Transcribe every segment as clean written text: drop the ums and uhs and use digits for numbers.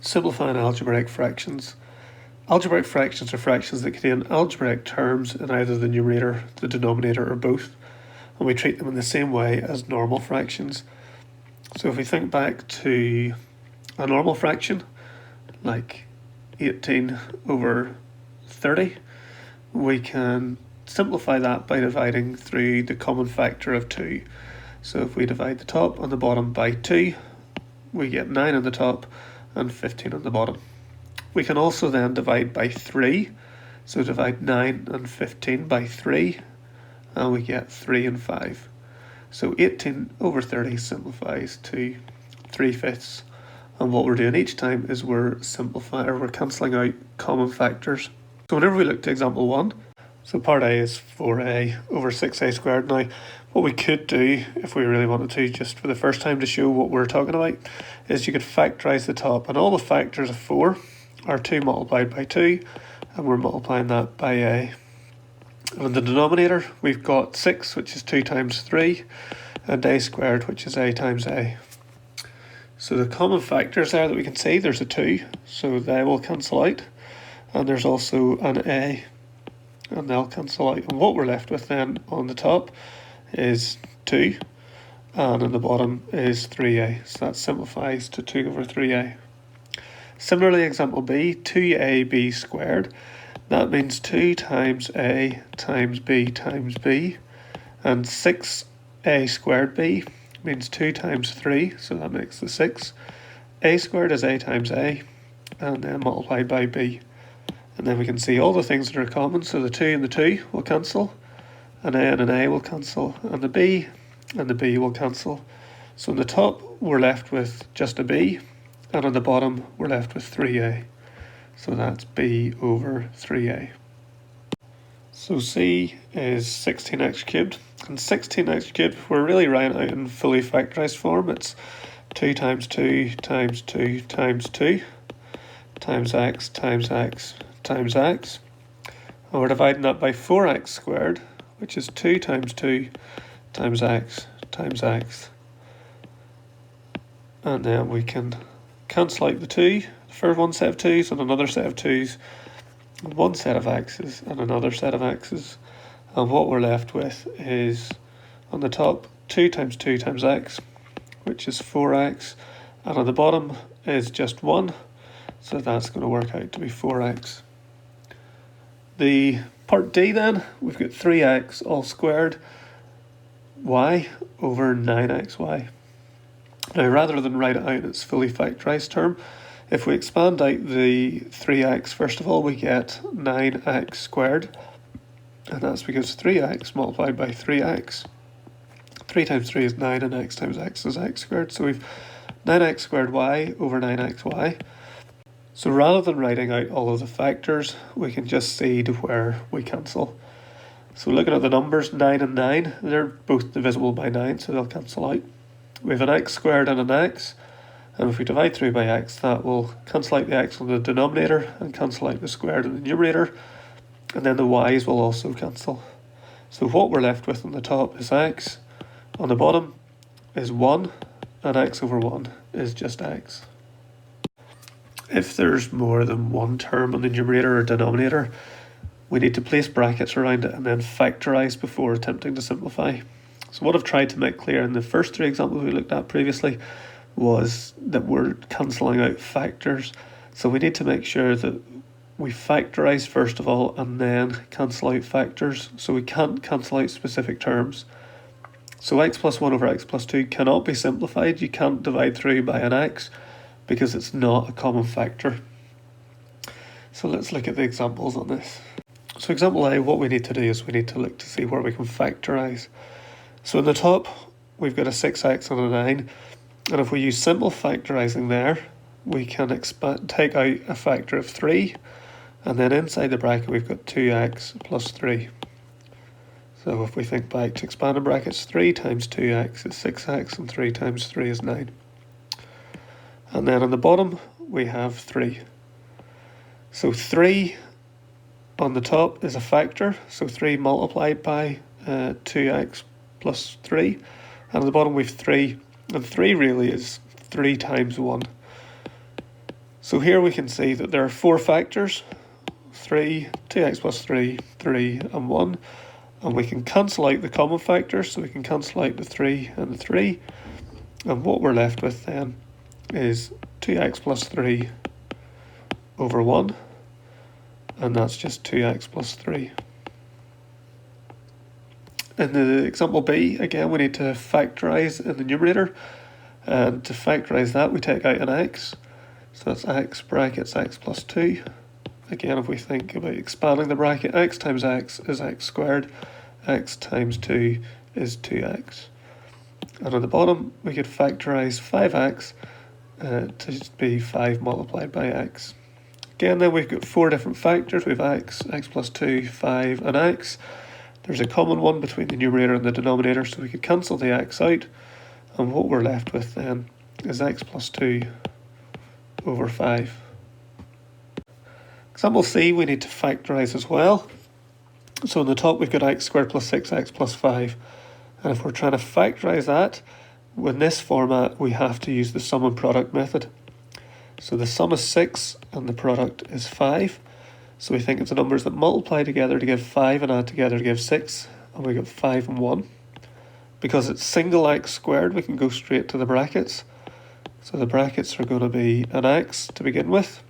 Simplifying algebraic fractions. Algebraic fractions are fractions that contain algebraic terms in either the numerator, the denominator, or both, and we treat them in the same way as normal fractions. So if we think back to a normal fraction, like 18 over 30, we can simplify that by dividing through the common factor of 2. So if we divide the top and the bottom by 2, we get 9 on the top and 15 on the bottom. We can also then divide by 3, so divide 9 and 15 by 3, and we get 3 and 5. So 18 over 30 simplifies to 3/5, and what we're doing each time is we're cancelling out common factors. So whenever we look to example 1, so part A is 4a over 6a squared. Now, what we could do, if we really wanted to, just for the first time to show what we're talking about, is you could factorise the top, and all the factors of 4 are 2 multiplied by 2, and we're multiplying that by a. And in the denominator, we've got 6, which is 2 times 3, and a squared, which is a times a. So the common factors there that we can see, there's a 2, so they will cancel out, and there's also an a, and they'll cancel out. And what we're left with then on the top is 2, and on the bottom is 3a, so that simplifies to 2 over 3a. Similarly, example B, 2ab squared, that means 2 times a times b, and 6a squared b means 2 times 3, so that makes the 6. A squared is a times a, and then multiplied by b. And then we can see all the things that are common, so the 2 and the 2 will cancel, an a will cancel, and the b will cancel. So on the top we're left with just a b, and on the bottom we're left with 3a. So that's b over 3a. So c is 16x cubed, and 16x cubed, we're really writing out in fully factorised form. It's 2 times 2 times 2 times 2 times x times x times x, and we're dividing that by 4x squared, which is 2 times 2 times x times x. And then we can cancel out the 2 for one set of 2's and another set of 2's, and one set of x's and another set of x's. And what we're left with is, on the top, 2 times 2 times x, which is 4x, and on the bottom is just 1, so that's going to work out to be 4x. The part D then, we've got 3x all squared y over 9xy. Now, rather than write it out in its fully factorised term, if we expand out the 3x, first of all, we get 9x squared, and that's because 3x multiplied by 3x. 3 times 3 is 9, and x times x is x squared, so we've 9x squared y over 9xy. So rather than writing out all of the factors, we can just see to where we cancel. So looking at the numbers, 9 and 9, they're both divisible by 9, so they'll cancel out. We have an x squared and an x, and if we divide through by x, that will cancel out the x on the denominator and cancel out the squared in the numerator, and then the y's will also cancel. So what we're left with on the top is x, on the bottom is 1, and x over 1 is just x. If there's more than one term in the numerator or denominator, we need to place brackets around it and then factorise before attempting to simplify. So what I've tried to make clear in the first 3 examples we looked at previously was that we're cancelling out factors. So we need to make sure that we factorise first of all and then cancel out factors. So we can't cancel out specific terms. So x plus 1 over x plus 2 cannot be simplified. You can't divide through by an x, because it's not a common factor. So let's look at the examples on this. So example A, what we need to do is we need to look to see where we can factorise. So in the top, we've got a 6x and a 9, and if we use simple factorising there, we can take out a factor of 3, and then inside the bracket we've got 2x plus 3. So if we think back to expanded brackets, 3 times 2x is 6x, and 3 times 3 is 9. And then on the bottom, we have 3. So 3 on the top is a factor, so 3 multiplied by 2x plus 3. And on the bottom, we have 3, and 3 really is 3 times 1. So here we can see that there are four factors, 3, 2x plus 3, 3 and 1. And we can cancel out the common factors, so we can cancel out the 3 and the 3. And what we're left with then is 2x plus 3 over 1. And that's just 2x plus 3. In the example B, again, we need to factorise in the numerator. And to factorise that, we take out an x. So that's x brackets x plus 2. Again, if we think about expanding the bracket, x times x is x squared. X times 2 is 2x. And at the bottom, we could factorise 5x to just be 5 multiplied by x. Again, then we've got four different factors. We have x, x plus 2, 5 and x. There's a common one between the numerator and the denominator, so we could cancel the x out. And what we're left with then is x plus 2 over 5. Example C, we need to factorise as well. So on the top we've got x squared plus 6x plus 5. And if we're trying to factorise that, in this format we have to use the sum and product method. So the sum is 6 and the product is 5. So we think of the numbers that multiply together to give 5 and add together to give 6. And we got 5 and 1. Because it's single x squared, we can go straight to the brackets. So the brackets are going to be an x to begin with.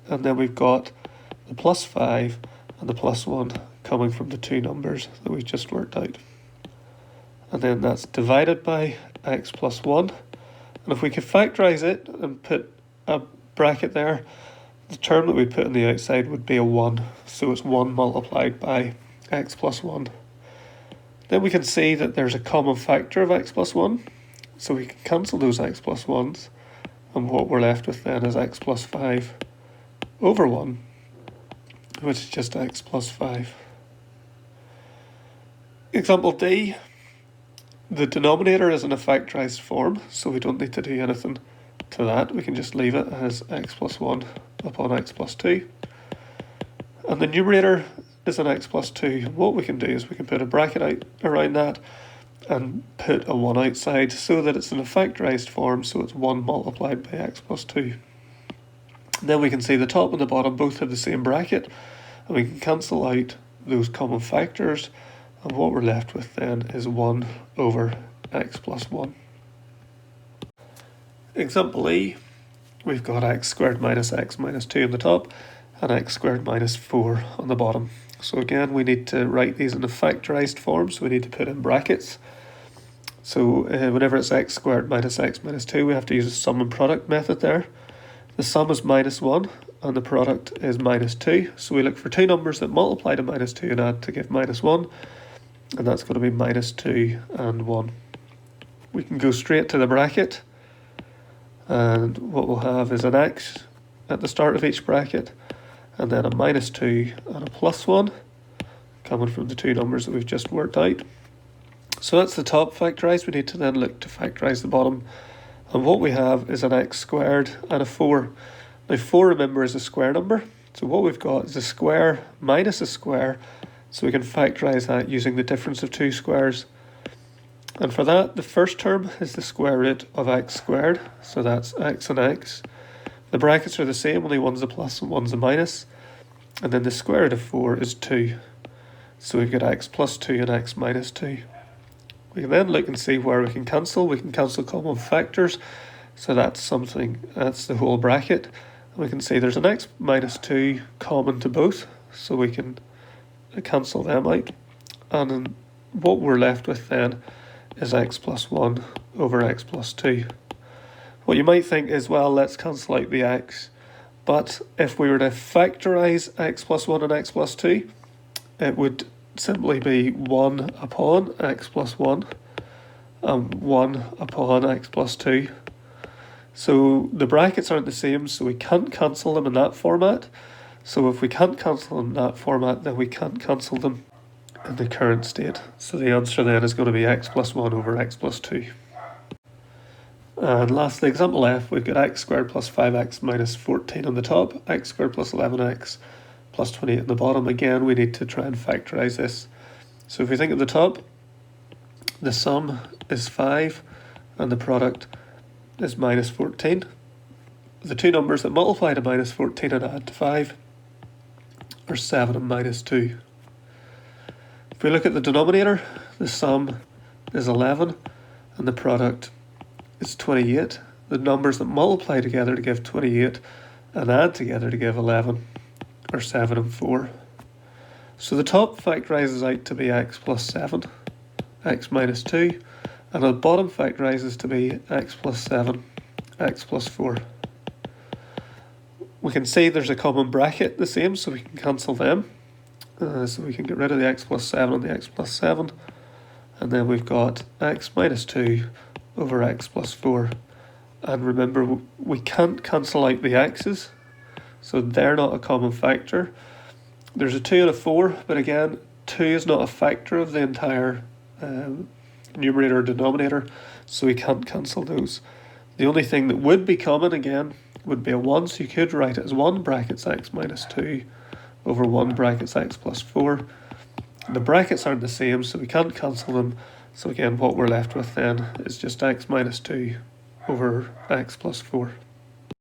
And then we've got the plus 5 and the plus 1 coming from the two numbers that we've just worked out. And then that's divided by x plus 1. And if we could factorise it and put a bracket there, the term that we put on the outside would be a 1. So it's 1 multiplied by x plus 1. Then we can see that there's a common factor of x plus 1. So we can cancel those x plus 1s. And what we're left with then is x plus 5 over 1, which is just x plus 5. Example D, the denominator is in a factorised form, so we don't need to do anything to that. We can just leave it as x plus 1 upon x plus 2. And the numerator is an x plus 2. What we can do is we can put a bracket out around that and put a 1 outside so that it's in a factorised form, so it's 1 multiplied by x plus 2. Then we can see the top and the bottom both have the same bracket, and we can cancel out those common factors, and what we're left with then is 1 over x plus 1. Example E, we've got x squared minus x minus 2 on the top, and x squared minus 4 on the bottom. So again, we need to write these in a factorised form, so we need to put in brackets. So whenever it's x squared minus x minus 2, we have to use a sum and product method there. The sum is minus 1 and the product is minus 2. So we look for two numbers that multiply to minus 2 and add to give minus 1. And that's going to be minus 2 and 1. We can go straight to the bracket. And what we'll have is an x at the start of each bracket. And then a minus 2 and a plus 1. Coming from the two numbers that we've just worked out. So that's the top factorised. We need to then look to factorise the bottom. And what we have is an x squared and a 4. Now 4, remember, is a square number. So what we've got is a square minus a square. So we can factorise that using the difference of two squares. And for that, the first term is the square root of x squared. So that's x and x. The brackets are the same, only one's a plus and one's a minus. And then the square root of 4 is 2. So we've got x plus 2 and x minus 2. We can then look and see where we can cancel. We can cancel common factors. So that's the whole bracket. And we can see there's an x minus 2 common to both. So we can cancel them out. And then what we're left with then is x plus 1 over x plus 2. What you might think is, well, let's cancel out the x. But if we were to factorise x plus 1 and x plus 2, it would simply be 1 upon x plus 1 and 1 upon x plus 2. So the brackets aren't the same, so we can't cancel them in that format. So if we can't cancel them in that format, then we can't cancel them in the current state. So the answer then is going to be x plus 1 over x plus 2. And lastly, example F, we've got x squared plus 5x minus 14 on the top, x squared plus 11x plus 28 on the bottom. Again, we need to try and factorise this. So if we think at the top, the sum is 5 and the product is minus 14. the two numbers that multiply to minus 14 and add to 5 are 7 and minus 2. If we look at the denominator, the sum is 11 and the product is 28. The numbers that multiply together to give 28 and add together to give 11 are 7 and 4. So the top factorises out to be x plus 7, x minus 2, and the bottom factorises to be x plus 7, x plus 4. We can see there's a common bracket the same, so we can cancel them. So we can get rid of the x plus 7 and the x plus 7. And then we've got x minus 2 over x plus 4. And remember, we can't cancel out the x's, so they're not a common factor. There's a 2 and a 4, but again, 2 is not a factor of the entire numerator or denominator, so we can't cancel those. The only thing that would be common, again, would be a 1, so you could write it as 1 brackets x minus 2 over 1 brackets x plus 4. The brackets aren't the same, so we can't cancel them. So again, what we're left with then is just x minus 2 over x plus 4.